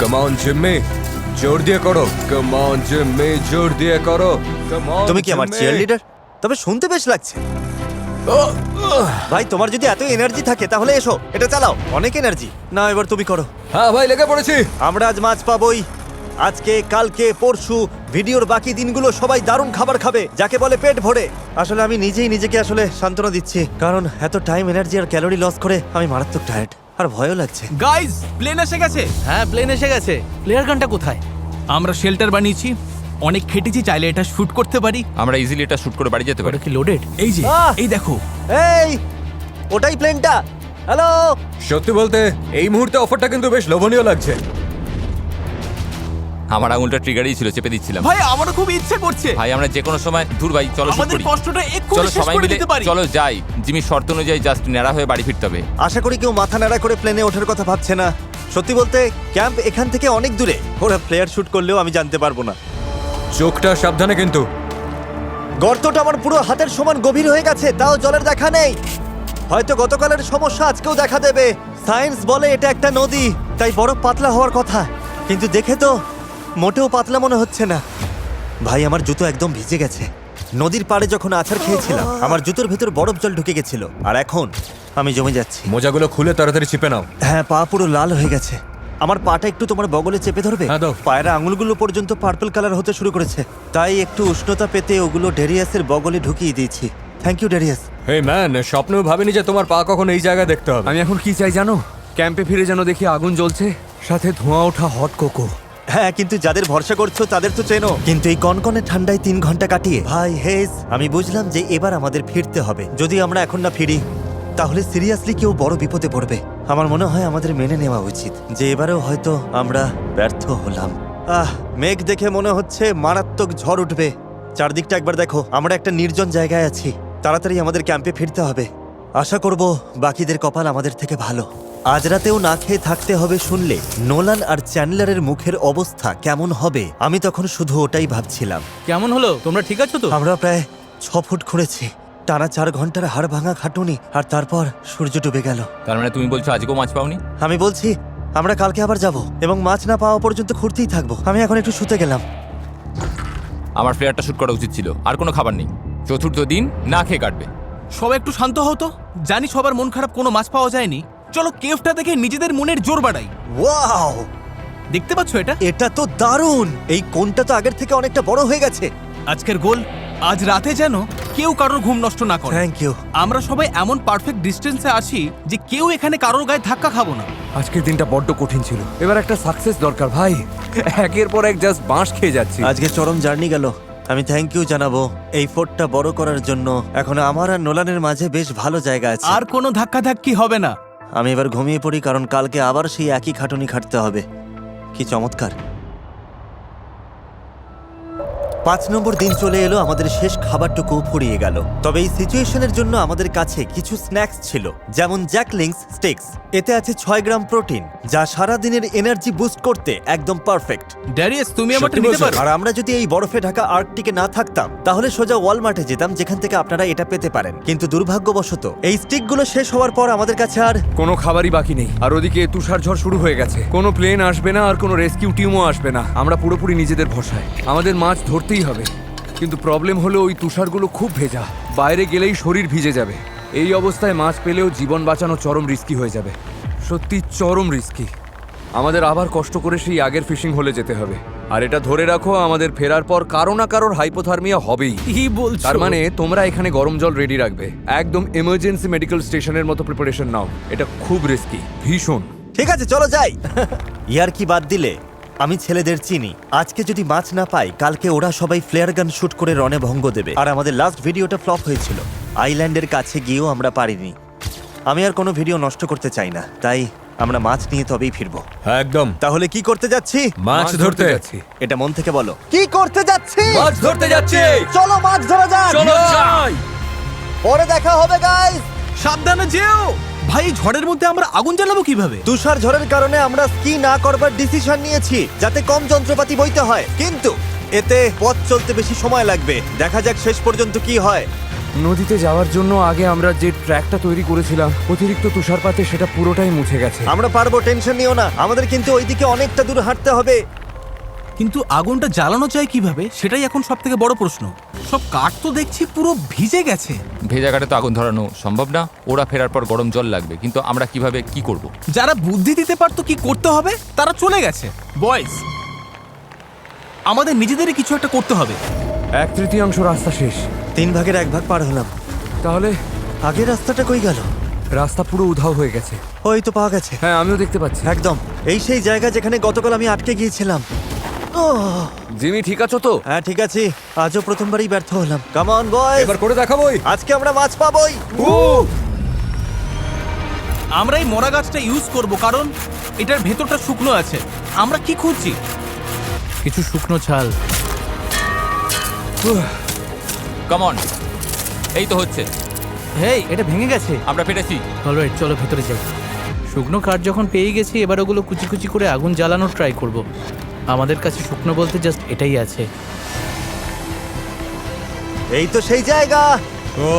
কাম অন জিম্মি, জোর দিয়ে করো। কাম অন জিম্মি, জোর দিয়ে করো। Come on. তুমি কি আমার চিয়ার লিডার? তবে শুনতে বেশ লাগছে। ভাই, তোমার যদি এত এনার্জি থাকে তাহলে এসো, এটা চালাও। অনেক এনার্জি। না, এবার তুমি করো। হ্যাঁ ভাই, লেগে পড়েছি। আমরা আজ মাছ পাবোই। আজকে, কালকে, পরশু, ভিডিওর বাকি দিনগুলো সবাই দারুণ খাবার খাবে, যাকে বলে পেট ভরে। আসলে আমি নিজেই নিজেকে আসলে সান্ত্বনা দিচ্ছি, কারণ এত টাইম, এনার্জি আর ক্যালোরি লস করে আমি মারাত্মক টায়ার্ড আর ভয়ও লাগছে। গাইজ, প্লেন এসে গেছে। হ্যাঁ, প্লেন এসে গেছে। প্লেয়ার গানটা কোথায়? আমরা শেল্টার বানিয়েছি, অনেক খেটেছি, চাইলে এটা শুট করতে পারি। আমরা ইজিলি এটা শুট করে বাড়ি যেতে পারি। ওটা কি লোডেড? এই যে, আহ! এই দেখো। এই, ওটাই প্লেনটা। হ্যালো। সত্যি বলতে এই মুহূর্তে অফারটা কিন্তু বেশ লোভনীয় লাগছে। আমার আঙুলটা ট্রিগারই ছিল, চেপে দিচ্ছিলাম। ভাই, আমারও খুব ইচ্ছে করছে। ভাই, আমরা যে কোনো সময় দূর ভাই, চলো শুট আমাদের করি। কষ্টটা এক্ষুনি চলো শেষ সবাই করে মিলে, দিতে পারি। চলো যাই। জিমির শর্ত অনুযায়ী জাস্ট ন্যাড়া হয়ে বাড়ি ফিরতে হবে। আশা করি কেউ মাথা নাড়া করে প্লেনে ওঠার কথা ভাবছে না। সত্যি বলতে ক্যাম্প এখান থেকে অনেক দূরে। ওরা প্লেয়ার শুট করলেও আমি জানতে পারবো না। চোখটা সাবধানে কিন্তু। গর্তটা আমার পুরো হাতের সমান গভীর হয়ে গেছে, তাও জলের দেখা নেই। হয়তো গতকালের সমস্যা আজকেও দেখা দেবে। সায়েন্স বলে এটা একটা নদী, তাই বরফ পাতলা হওয়ার কথা, কিন্তু দেখে তো মোটেও পাতলা মনে হচ্ছে না। ভাই, আমার জুতো একদম ভিজে গেছে। নদীর পাড়ে যখন আছাড় খেয়েছিলাম আমার জুতোর ভেতর বরফ জল ঢুকে গেছিল, আর এখন আমি জমে যাচ্ছি। মোজাগুলো খুলে তাড়াতাড়ি চিপে নাও। হ্যাঁ, পা পুরো লাল হয়ে গেছে। আমার পাটা একটু তোমার বগলে চেপে ধরবে? হ্যাঁ, দাও। পায়ের আঙুলগুলো পর্যন্ত পার্পল কালার হতে শুরু করেছে, তাই একটু উষ্ণতা পেতে ওগুলো ডেরিয়াসের বগলে ঢুকিয়ে দিয়েছি। Thank you Darius. Hey man, স্বপ্নেও ভাবিনি যে তোমার পা কখন এই জায়গায় দেখতে হবে। আমি এখন কি চাই জানো? ক্যাম্পে ফিরে যেন দেখি আগুন জ্বলছে, সাথে ধোঁয়া ওঠা হট কোকো। হ্যাঁ, কিন্তু যাদের ভরসা করছো তাদের তো চেনো। কিন্তু এই কনকনে ঠান্ডায় 3 ঘন্টা কাটিয়ে ভাই হেজ, আমি বুঝলাম যে এবার আমাদের ফিরতে হবে। যদি আমরা এখন না ফিরি তাহলে সিরিয়াসলি কেউ বড় বিপদে পড়বে। আমার মনে হয় আমাদের মেনে নেওয়া উচিত যে এবারেও হয়তো আমরা ব্যর্থ হলাম। মেঘ দেখে মনে হচ্ছে মারাত্মক ঝড় উঠবে। চারদিকটা একবার দেখো, আমরা একটা নির্জন জায়গায় আছি। তাড়াতাড়ি আমাদের ক্যাম্পে ফিরতে হবে। আশা করব বাকিদের কপাল আমাদের থেকে ভালো। আজ রাতেও না খেয়ে থাকতে হবে শুনলে নোলান আর চ্যান্ডলারের মুখের অবস্থা কেমন হবে, আমি তখন শুধু ওটাই ভাবছিলাম। কেমন হলো? তোমরা ঠিক আছো তো? আমরা প্রায় 6 ফুট খুঁড়েছি, টানা 4 ঘন্টার হাড় ভাঙা খাটুনি, আর তারপর সূর্য ডুবে গেল। তার মানে তুমি বলছো আজকেও মাছ পাওনি? আমি বলছি আমরা কালকে আবার যাব এবং মাছ না পাওয়া পর্যন্ত খুঁড়তেই থাকবো। আমি এখন একটু শুতে গেলাম। আমার প্লেয়ারটা শুট করা উচিত ছিল। আর কোনো খাবার নেই, চতুর্থ দিন না খেয়ে কাটবে। সবাই একটু শান্ত হতো। জানি সবার মন খারাপ, কোনো মাছ পাওয়া যায়নি। চলো কেভটা দেখে নিজেদের মনের জোর বাড়াই। ওয়াও, দেখতে পাচ্ছ এটা? এটা তো দারুণ। এই কোণটা তো আগের থেকে অনেকটা বড় হয়ে গেছে। আজকের গোল, আজ রাতে যেন কেউ কারোর ঘুম নষ্ট না করে। Thank you. আমরা সবাই এমন পারফেক্ট ডিস্টেন্সে আছি যে কেউ এখানে কারোর গায়ে ধাক্কা খাবো না। আজকের দিনটা বড্ড কঠিন ছিল, এবার একটা সাকসেস দরকার ভাই। একের পর এক জাস্ট বাঁশ খেয়ে যাচ্ছি। আজকে চরম জার্নি গেল। আমি থ্যাংক ইউ জানাবো এই ফোর্টটা বড় করার জন্য। এখন আমার আর নোলানের মাঝে বেশ ভালো জায়গা আছে। আর কোনো ধাক্কাধাক্কি হবে না। আমি এবার ঘুমিয়ে পড়ি, কারণ কালকে আবার সেই একই খাটুনি খাটতে হবে। কি চমৎকার। 5 নম্বর দিন চলে এলো, আমাদের শেষ খাবারটুকু ফুরিয়ে গেল। তবে এই সিচুয়েশনের জন্য আমাদের কাছে কিছু স্ন্যাক্স ছিল, যেমন জ্যাকলিংস স্টিক্স। এতে আছে 6 গ্রাম প্রোটিন, যা সারা দিনের এনার্জি বুস্ট করতে একদম পারফেক্ট। ড্যারিয়াস, তুমি আমারটা সত্যি নিতে বলছো? পারো? আর আমরা যদি এই বরফে ঢাকা আর্কটিকে না থাকতাম তাহলে সোজা ওয়ালমার্টে যেতাম, যেখান থেকে আপনারা এটা পেতে পারেন। কিন্তু দুর্ভাগ্যবশত এই স্টিকগুলো শেষ হওয়ার পর আমাদের কাছে আর কোনো খাবারই বাকি নেই, আর ওদিকে তুষার ঝড় শুরু হয়ে গেছে। কোনো প্লেন আসবে না আর কোনো রেস্কিউ টিমও আসবে না। আমরা পুরোপুরি নিজেদের ভরসায়। আমাদের মাছ ধরতেই হবে, কিন্তু প্রবলেম হলো ওই তুষারগুলো খুব ভেজা, বাইরে গেলেই শরীর ভিজে যাবে। এই অবস্থায় মাছ পেলেও জীবন বাঁচানো চরম রিস্কি হয়ে যাবে, সত্যি চরম রিস্কি। আমাদের আবার কষ্ট করে সেই আগের ফিশিং হলে যেতে হবে। আর এটা ধরে রাখো, আমাদের ফেরার পর কারো না কারোর হাইপোথার্মিয়া হবেই। কি বলছো? তার মানে তোমরা এখানে গরম জল রেডি রাখবে, একদম এমার্জেন্সি মেডিকেল স্টেশনের মতো প্রিপারেশন নাও। এটা খুব রিস্কি, ভীষণ। ঠিক আছে চলো যাই। ইয়ার কি বাদ দিলে আমি ছেলেদের চিনি। আজকে যদি মাছ না পাই, কালকে ওরা সবাই ফ্লেয়ার গান শুট করে রনে ভঙ্গ দেবে। আর আমাদের লাস্ট ভিডিওটা ফ্লপ হয়েছিল, আইল্যান্ডের কাছে গিয়েও আমরা পারিনি। আমি আর কোনো ভিডিও নষ্ট করতে চাই না, তাই আমরা মাছ নিয়ে তবেই ফিরবো। একদম। তাহলে কি করতে যাচ্ছি? মাছ ধরতে যাচ্ছি। এটা মন থেকে বলো। কি করতে যাচ্ছি? মাছ ধরতে যাচ্ছি। চলো মাছ ধরা যাক। চলো যাই। পরে দেখা হবে গাইস। সাবধানে যেও ভাই, এই ঝড়ের মধ্যে আমরা আগুন জ্বালাবো কিভাবে? তুষার ঝড়ের কারণে আমরা স্কি না করবার ডিসিশন নিয়েছি, যাতে কম যন্ত্রপাতি বইতে হয়, কিন্তু এতে পথ চলতে বেশি সময় লাগবে। দেখা যাক শেষ পর্যন্ত কি হয়। নদীতে যাওয়ার জন্য আগে আমরা যে ট্র্যাকটা তৈরি করেছিলাম, অতিরিক্ত তুষারপাতে সেটা পুরোটাই মুছে গেছে। আমরা পারবো, টেনশন নিও না। আমাদের কিন্তু ওইদিকে অনেকটা দূর হাঁটতে হবে। কিন্তু আগুনটা জ্বালানো যায় কিভাবে, সেটাই এখন সব থেকে বড় প্রশ্ন। সব কাঠ তো দেখছি পুরো ভিজে গেছে। ভেজা কাঠে তো আগুন ধরানো সম্ভব না। ওরা ফেরার পর গরম জল লাগবে, কিন্তু আমরা কিভাবে কি করব? যারা বুদ্ধি দিতে পারতো কি করতে হবে, তারা চলে গেছে। বয়েজ, আমাদের নিজেদেরই কিছু একটা করতে হবে। 1/3 রাস্তা শেষ। 3 ভাগের 1 ভাগ পার হলাম। তাহলে আগের রাস্তাটা কই গেল? রাস্তা পুরো উধাও হয়ে গেছে। ওই তো পাওয়া গেছে। হ্যাঁ, আমিও দেখতে পাচ্ছি। একদম এই সেই জায়গা যেখানে গতকাল আমি আটকে গিয়েছিলাম। ওহ, জিমি, ঠিক আছো তো? হ্যাঁ ঠিক আছে। আজও প্রথমবারই ব্যর্থ হলাম। কাম অন বয়, এবার করে দেখাবোই। আজকে আমরা মাছ পাবোই। আমরা এই মরা গাছটা ইউজ করব, কারণ এটার ভেতরটা শুকনো আছে। আমরা কি খুঁজছি? কিছু শুকনো ছাল। কাম অন, এই তো হচ্ছে। হেই, এটা ভেঙে গেছে। আমরা পেরেছি। অলরাইট, চলো ভেতরে যাই। শুকনো কাঠ যখন পেয়ে গেছি, এবার ওগুলো কুচি কুচি করে আগুন জ্বালানোর ট্রাই করব। আমাদের কাছে শুকনো বলতে জাস্ট এটাই আছে। এই তো সেই জায়গা। ও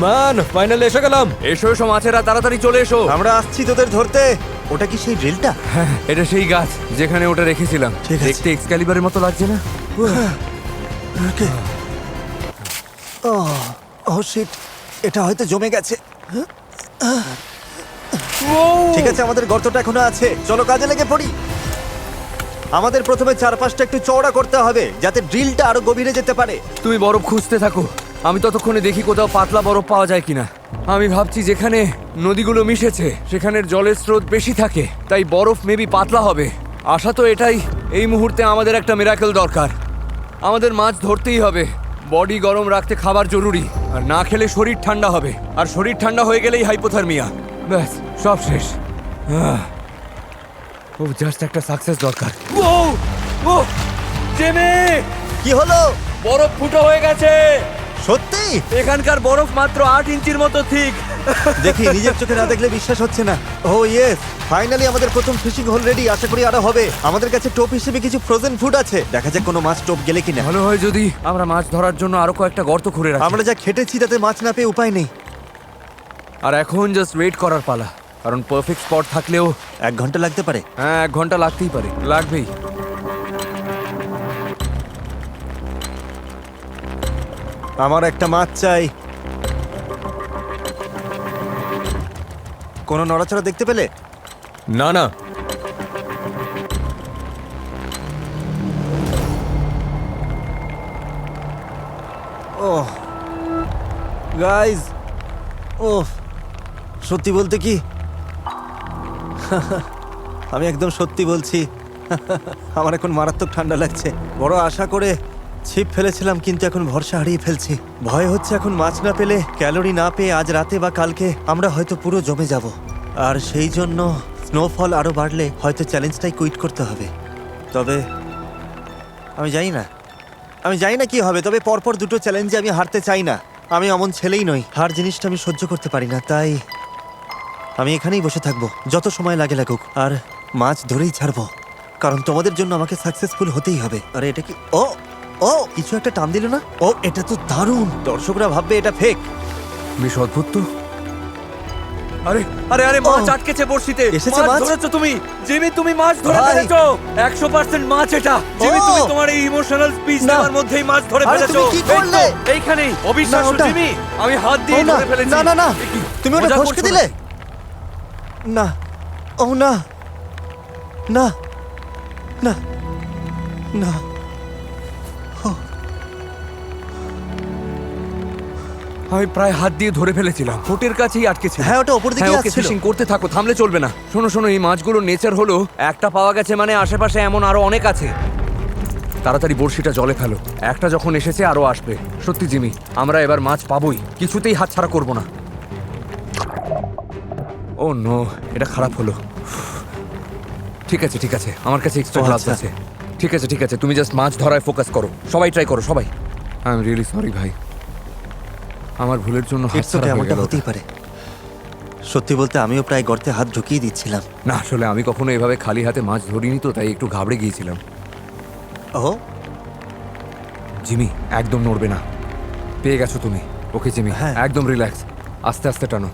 ম্যান, ফাইনালি এসে গেলাম। এসো এসো মাছেরা, তাড়াতাড়ি চলে এসো। আমরা আসছি তোদের ধরতে। ওটা কি সেই ড্রিলটা? হ্যাঁ, এটা সেই গাছ যেখানে ওটা রেখেছিলাম। ঠিক আছে। দেখতে এক্সক্যালিবারের মতো লাগছে না? ওকে। ও শিট, এটা হয়তো জমে গেছে। ঠিক আছে, আমাদের গর্তটা এখনো আছে। চলো কাজে লেগে পড়ি। আমাদের প্রথমে চারপাশটা একটু চওড়া করতে হবে, যাতে ড্রিলটা আরো গভীরে যেতে পারে। তুমি বরফ খুঁজতে থাকো, আমি ততক্ষণে দেখি কোথাও পাতলা বরফ পাওয়া যায় কিনা। আমি ভাবছি যেখানে নদীগুলো মিশেছে সেখানের জলের স্রোত বেশি থাকে, তাই বরফ মেবি পাতলা হবে। আশা তো এটাই। এই মুহূর্তে আমাদের একটা মিরাকেল দরকার। আমাদের মাছ ধরতেই হবে। বডি গরম রাখতে খাবার জরুরি, আর না খেলে শরীর ঠান্ডা হবে, আর শরীর ঠান্ডা হয়ে গেলেই হাইপোথার্মিয়া। ব্যাস, সব শেষ। ও জাস্ট একটা সাকসেস দরকার। ও ও জেমে, কি হলো? বরফ ফুটো হয়ে গেছে। সত্যি? এখানকার বরফ মাত্র 8 ইঞ্চির মতো ঠিক। দেখি, নিজের চোখে না দেখলে বিশ্বাস হচ্ছে না। ও ইয়েস, ফাইনালি আমাদের প্রথম ফিশিং হোল রেডি। আশা করি আরো হবে। আমাদের কাছে টোপ হিসেবে কিছু ফ্রোজেন ফুড আছে। দেখা যাক কোনো মাছ টোপ গেলে কিনা। ভালো হয় যদি আমরা মাছ ধরার জন্য আরো কয়েকটা গর্ত খুঁড়ে রাখি। আমরা যা খেটেছি তাতে মাছ না পেয়ে উপায় নেই। আর এখন জাস্ট ওয়েট করার পালা, কারণ পারফেক্ট স্পট থাকলেও 1 ঘন্টা লাগতে পারে। হ্যাঁ, 1 ঘন্টা লাগতেই পারে, লাগবেই। আমার একটা মাছ চাই। কোনো নড়াচড়া দেখতে পেলে? না না, ও গাইজ, ও সত্যি বলতে কি আমি একদম সত্যি বলছি। আমার এখন মারাত্মক ঠান্ডা লাগছে। বড় আশা করে ছিপ ফেলেছিলাম, কিন্তু এখন ভরসা হারিয়ে ফেলছি। ভয় হচ্ছে এখন মাছ না পেলে, ক্যালোরি না পেয়ে আজ রাতে বা কালকে আমরা হয়তো পুরো জমে যাব। আর সেই জন্য স্নোফল আরো বাড়লে হয়তো চ্যালেঞ্জটাই কুইট করতে হবে। তবে আমি জানি না কি হবে। তবে পরপর 2টো চ্যালেঞ্জে আমি হারতে চাই না। আমি অমন ছেলেই নই, হার জিনিসটা আমি সহ্য করতে পারি না। তাই আমি এখানেই বসে থাকবো, যত সময় লাগে লাগুক, আর মাছ ধরেই ছাড়বো, কারণ তোমাদের জন্য আমাকে সাকসেসফুল হতেই হবে। আরে এটা কি? ও ও কিছু একটা টান দিল না? ও এটা তো দারুণ। দর্শকরা ভাববে এটা ফেক। বেশ অদ্ভুত তো। আরে আরে আরে, মাছ ও, আটকেছে বড়শিতে। এসেছে মাছ? ধরেছো তুমি জিমি, তুমি মাছ ধরে ভাই। ফেলেছো। 100% মাছ এটা। জিমি, ও। তুমি তোমার এই ইমোশনাল স্পিচ না। দেওয়ার মধ্যেই মাছ ধরে আরে, ফেলেছো। তুমি কি করলে? এই তো, এইখানেই অবিশ্বাস্য না, ওটা- জিমি, আমি হাত ও দিয়ে না, ধরে ফেলেছি। না না না, এ কি? তুমি ওটা মজা ফসকে করছো দিলে? নাকি? না, ও না না না না আমি প্রায় হাত দিয়ে ধরে ফেলেছিলাম, ঠোঁটের কাছেই আটকে ছিল। হ্যাঁ, ওটা ওপর দিকে হ্যাঁ, ওকে আসছিল। ফিশিং করতে থাকো, থামলে চলবে না। শোনো শোনো, এই মাছগুলোর নেচার হলো একটা পাওয়া গেছে মানে আশেপাশে এমন আরো অনেক আছে। তাড়াতাড়ি বড়শিটা জলে ফেলো, একটা যখন এসেছে আরো আসবে। সত্যি জিমি, আমরা এবার মাছ পাবোই, কিছুতেই হাতছাড়া করবো না। ও নো, এটা খারাপ হলো। ঠিক আছে ঠিক আছে, আমার কাছে এক্সট্রা ও, গ্লাভস আচ্ছা। আছে। ঠিক আছে ঠিক আছে, তুমি জাস্ট মাছ ধরায় ফোকাস করো। সবাই ট্রাই করো, সবাই। আই এম রিয়েলি সরি ভাই, আমার ভুলের জন্য ইটস ওকে, হাতছাড়া হয়ে এমনটা গেল। হতেই পারে। সত্যি বলতে আমিও প্রায় গর্তে হাত ঢুকিয়ে দিচ্ছিলাম। না আসলে আমি কখনো এভাবে খালি হাতে মাছ ধরিনি, তো তাই একটু ঘাবড়ে গিয়েছিলাম। ও জিমি, একদম নড়বে না। পেয়ে গেছো তুমি। ওকে জিমি, হ্যাঁ। একদম রিল্যাক্স। আস্তে আস্তে টানো,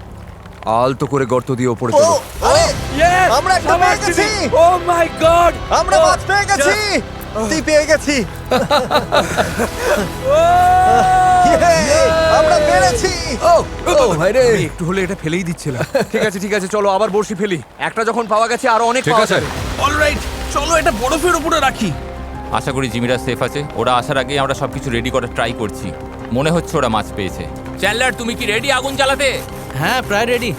আলতো করে গর্ত দিয়ে ওপরে ও, তোলো। আরে, আমরা একটা পেয়ে গেছি। ও মাই গড, আমরা মাছ পেয়ে গেছি। তুই পেয়ে গেছি। Yay! আমরা পেরেছি। ও ভাই রে, একটু হলে এটা ফেলেই দিচ্ছিলাম। ঠিক আছে ঠিক আছে, চলো আবার বড়শি ফেলি। একটা যখন পাওয়া গেছে আরো অনেক ঠিক পাওয়া আছে। যাবে। অলরাইট, চলো এটা বরফের উপরে রাখি। আশা করি জিমিরা সেফ আছে। ওরা আসার আগেই আমরা সবকিছু রেডি করার ট্রাই করছি। মনে হচ্ছে ওরা মাছ পেয়েছে। চ্যান্ডলার, তুমি কি রেডি আগুন জ্বালাতে? হ্যাঁ, প্রায় রেডি।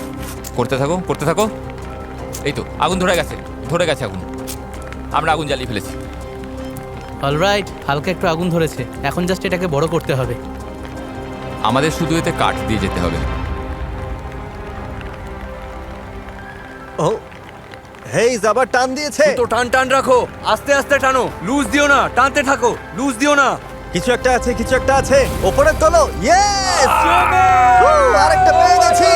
করতে থাকো করতে থাকো। এই তো আগুন ধরে গেছে, ধরে গেছে আগুন। আমরা আগুন জ্বালিয়ে ফেলেছি। অলরাইট, হালকা একটু আগুন ধরেছে, এখন জাস্ট এটাকে বড় করতে হবে। আমাদের শুধু এতে কাঠ দিয়ে যেতে হবে। ও হেই, আবার টান দিয়েছে। তো টান টান রাখো, আস্তে আস্তে টানো, লুজ দিও না, টানতে থাকো, লুজ দিও না। কিছু একটা আছে, কিছু একটা আছে। ওপরে তোলো। ইয়েস! আরেকটা পেয়ে গেছি।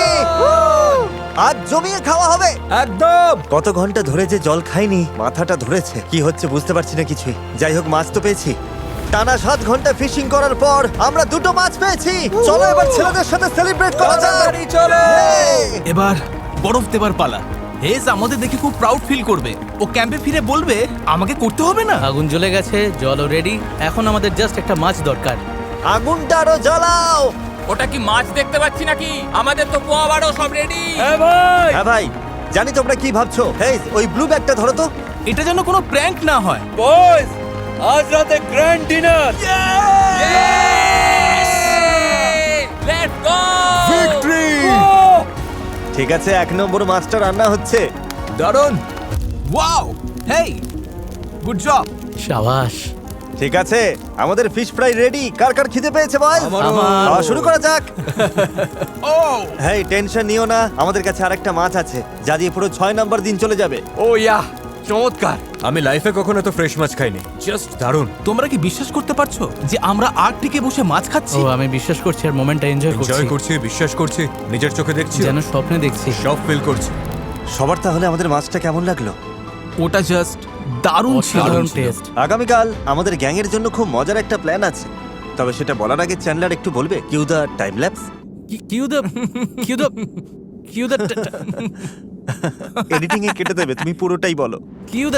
আজ জমিয়ে খাওয়া হবে। একদম। কত ঘন্টা ধরে যে জল খাইনি, মাথাটা ধরেছে। কি হচ্ছে বুঝতে পারছি না কিছুই। যাই হোক, মাছ তো পেয়েছি। টানা 7 ঘন্টা ফিশিং করার পর আমরা 2টো মাছ পেয়েছি। চলো এবার ছেলেদের সাথে সেলিব্রেট করা যাক। তাড়াতাড়ি চলো। Yay! এবার বরফ দেবার পালা। হেজ আমাদের দেখে খুব প্রাউড ফিল করবে। ও ক্যাম্পে ফিরে বলবে আমাকে করতে হবে না। আগুন জ্বলে গেছে, জলও রেডি। এখন আমাদের জাস্ট একটা মাছ দরকার। আগুনটা আরো জ্বালাও। ওটা কি মাছ দেখতে পাচ্ছি নাকি? আমাদের তো পোয়া বাড়ো সব রেডি। হ্যাঁ ভাই, জানি তোমরা কি ভাবছো। হেই, ওই ব্লু ব্যাগটা ধরো তো। এটা যেন কোনো প্র্যাঙ্ক না হয়। বয়েজ, আজ রাতে গ্র্যান্ড ডিনার। Let's go! ঠিক আছে, 1 নম্বর মাছটা রান্না হচ্ছে। দারুণ। ওয়াও, হেই, গুড জব। সাবাস। ঠিক আছে, আমাদের ফিশ ফ্রাই রেডি। কার কার খিদে পেয়েছে বল? আমারও। খাওয়া শুরু করা যাক। ও হেই, টেনশন নিও না, আমাদের কাছে আরেকটা মাছ আছে যা দিয়ে পুরো 6 নম্বর দিন চলে যাবে। ও ইয়া, চমৎকার। আমি লাইফে কখনো তো ফ্রেশ মাছ খাইনি। জাস্ট দারুণ। তোমরা কি বিশ্বাস করতে পারছো যে আমরা আর্কটিকে বসে মাছ খাচ্ছি? ও, আমি বিশ্বাস করছি আর মোমেন্টটা এনজয় করছি, এনজয় করছি, বিশ্বাস করছি, নিজের চোখে দেখছি, যেন স্বপ্নে দেখছি। সব ফিল করছি। সবার তাহলে আমাদের মাছটা কেমন লাগলো? ওটা জাস্ট দারুণ ছিল। অসাধারণ টেস্ট। আগামীকাল আমাদের গ্যাংয়ের জন্য খুব মজার একটা প্ল্যান আছে। তবে সেটা বলার আগে চ্যান্ডলার একটু বলবে cue the time lapse. Cue the editing এ কেটে দেবে, তুমি পুরোটাই বলো।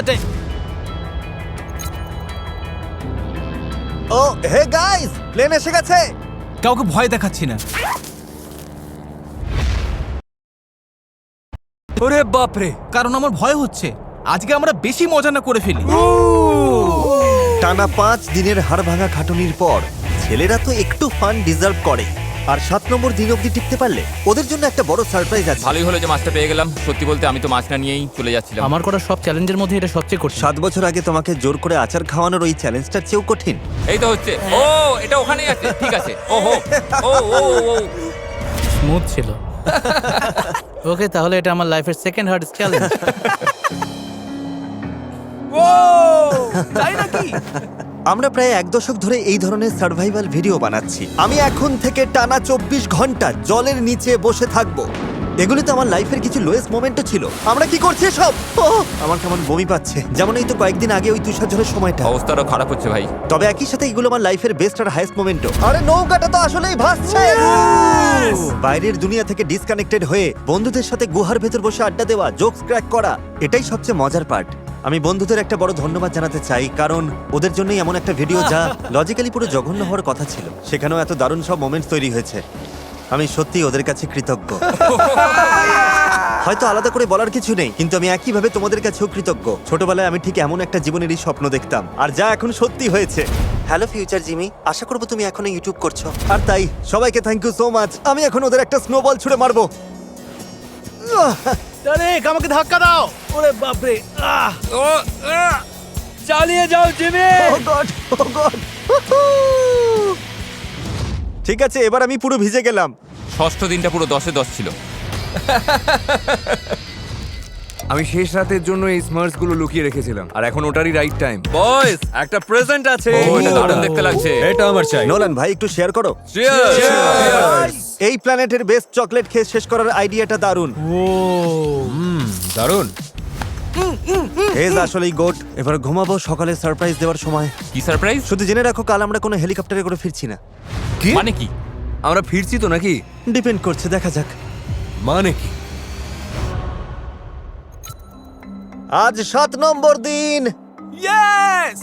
Time. Oh hey guys, plane এসে গেছে। কাউকে ভয় দেখাচ্ছি না। ওরে বাপরে, কারণ আমার ভয় হচ্ছে আজকে আমরা বেশি মজা না করে ফেলি। টানা 5 দিনের হাড় ভাঙা খাটুনির পর ছেলেরা তো একটু ফান ডিজার্ভ করে। আর 7 নম্বর দিন অবধি টিকতে পারলে ওদের জন্য একটা বড় সারপ্রাইজ আছে। ভালোই হলো যে মাছটা পেয়ে গেলাম। সত্যি বলতে আমি তো মাছ না নিয়েই চলে যাচ্ছিলাম। আমার করা সব চ্যালেঞ্জের মধ্যে এটা সবচেয়ে কঠিন। 7 বছর আগে তোমাকে জোর করে আচার খাওয়ানোর ওই চ্যালেঞ্জটার চেয়েও কঠিন। এই তো হচ্ছে। ও, এটা ওখানেই আছে। ঠিক আছে। ওহো, ও ও ও। স্মুথ ছিল। ওকে, তাহলে এটা আমার লাইফের সেকেন্ড হার্ডেস্ট চ্যালেঞ্জ। তাই নাকি? আমরা প্রায় 1 দশক ধরে এই ধরনের সার্ভাইভাল ভিডিও বানাচ্ছি। আমি এখন থেকে টানা 24 ঘন্টা জলের নিচে বসে থাকবো। এগুলো তো আমার লাইফের কিছু লোয়েস্ট মোমেন্টও ছিল। আমরা কি করছি সব? আমার কেমন বমি পাচ্ছে, যেমন এই তো কয়েকদিন আগে ওই তুষারঝড়ের সময়টা। অবস্থা আরো খারাপ হচ্ছে ভাই। তবে একই সাথে এগুলো আমার লাইফের বেস্ট আর হাইস্ট মোমেন্টও। আরে নৌকাটা তো আসলেই ভাসছে। বাইরের দুনিয়া থেকে ডিসকানেক্টেড হয়ে বন্ধুদের সাথে গুহার ভেতর বসে আড্ডা দেওয়া, জোকস ক্র্যাক করা, এটাই সবচেয়ে মজার পার্ট। আমি বন্ধুদের একটা বড় ধন্যবাদ জানাতে চাই, কারণ ওদের জন্যই এমন একটা ভিডিও যা লজিক্যালি পুরো জঘন্য হওয়ার কথা ছিল, সেখানেও এত দারুণ সব মোমেন্টস তৈরি হয়েছে। আমি সত্যি ওদের কাছে কৃতজ্ঞ। হয়তো আলাদা করে বলার কিছু নেই, কিন্তু আমি একইভাবে তোমাদের কাছেও কৃতজ্ঞ। ছোটবেলায় আমি ঠিক এমন একটা জীবনেরই স্বপ্ন দেখতাম, আর যা এখন সত্যি হয়েছে। হ্যালো ফিউচার জিমি, আশা করবো তুমি এখনো ইউটিউব করছো। আর তাই সবাইকে থ্যাংক ইউ সো মাচ। আমি এখন ওদের একটা স্নোবল ছুড়ে মারবো। তারেক আমাকে ধাক্কা দাও। ওরে বাপরে, চালিয়ে যাও Jimmy. Oh God, oh God. ঠিক আছে, এবার আমি পুরো ভিজে গেলাম। ষষ্ঠ দিনটা পুরো 10-এ 10 ছিল। আমি শেষ রাতের জন্য এই স্মার্টস গুলো লুকিয়ে রেখেছিলাম, আর এখন ওটারই রাইট টাইম। বয়েস, একটা প্রেজেন্ট আছে। ও, এটা দারুণ দেখতে লাগছে। এটা আমার চাই। নোলান ভাই, একটু শেয়ার করো। Cheers! এই প্ল্যানেটের বেস্ট চকলেট খেয়ে শেষ করার আইডিয়াটা দারুণ। দারুণ। হেজ আসলেই গোট। এবার ঘুমাবো, সকালে সারপ্রাইজ দেওয়ার সময়। কি সারপ্রাইজ? শুধু জেনে রাখো, কাল আমরা কোনো হেলিকপ্টারে করে ফিরছি না। মানে কি? আমরা ফিরছি তো নাকি? ডিপেন্ড করছে, দেখা যাক। মানে কি? আজ 7 নম্বর দিন, ইয়েস!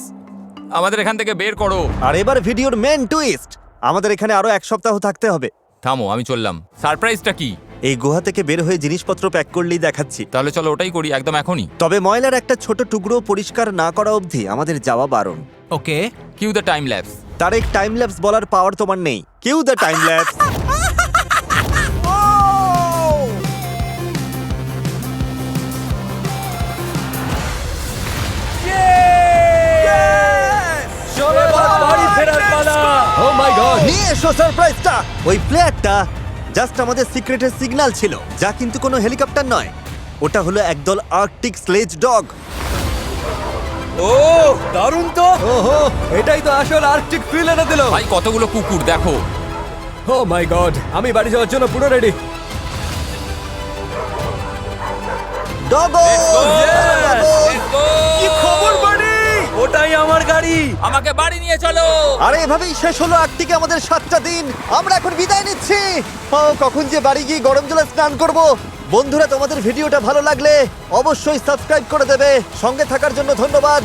আমাদের এখান থেকে বের করো। আর এবার ভিডিওর মেন টুইস্ট। আমাদের এখানে আরো 1 সপ্তাহ থাকতে হবে। থামো, আমি চললাম। সারপ্রাইজটা কি? এই গুহা থেকে বের হয়ে জিনিসপত্র প্যাক করলেই দেখাচ্ছি। তাহলে চলো ওটাই করি, একদম এখনই। তবে ময়লার একটা ছোট টুকরো পরিষ্কার না করা অবধি আমাদের যাওয়া বারণ। Okay. Cue the time lapse. তার এক টাইম ল্যাপস বলার পাওয়ার তোমার নেই। Cue the time lapse. Oh my God. নিয়ে এসো সারপ্রাইজটা। ওই প্লেয়ারটা জাস্ট আমাদের সিক্রেটের সিগন্যাল ছিল, যা কিন্তু কোনো হেলিকপ্টার নয়। ওটা হলো একদল আর্কটিক স্লেজ ডগ। ও দারুণ তো। ওহো, এটাই তো আসল আর্কটিক ফিল এনে দিল। ভাই কতগুলো কুকুর দেখো। ও মাই গড, আমি বাড়ি যাওয়ার জন্য পুরো রেডি। ডগো! কি খবর বাড়ি? ওটাই আমার গাড়ি। আমাকে বাড়ি নিয়ে চলো। আর এভাবেই শেষ হলো আর্কটিকে আমাদের 7টা দিন। আমরা এখন বিদায় নিচ্ছি। ও, কখন যে বাড়ি গিয়ে গরম জলে স্নান করব। বন্ধুরা, তোমাদের ভিডিওটা ভালো লাগলে অবশ্যই সাবস্ক্রাইব করে দেবে। সঙ্গে থাকার জন্য ধন্যবাদ।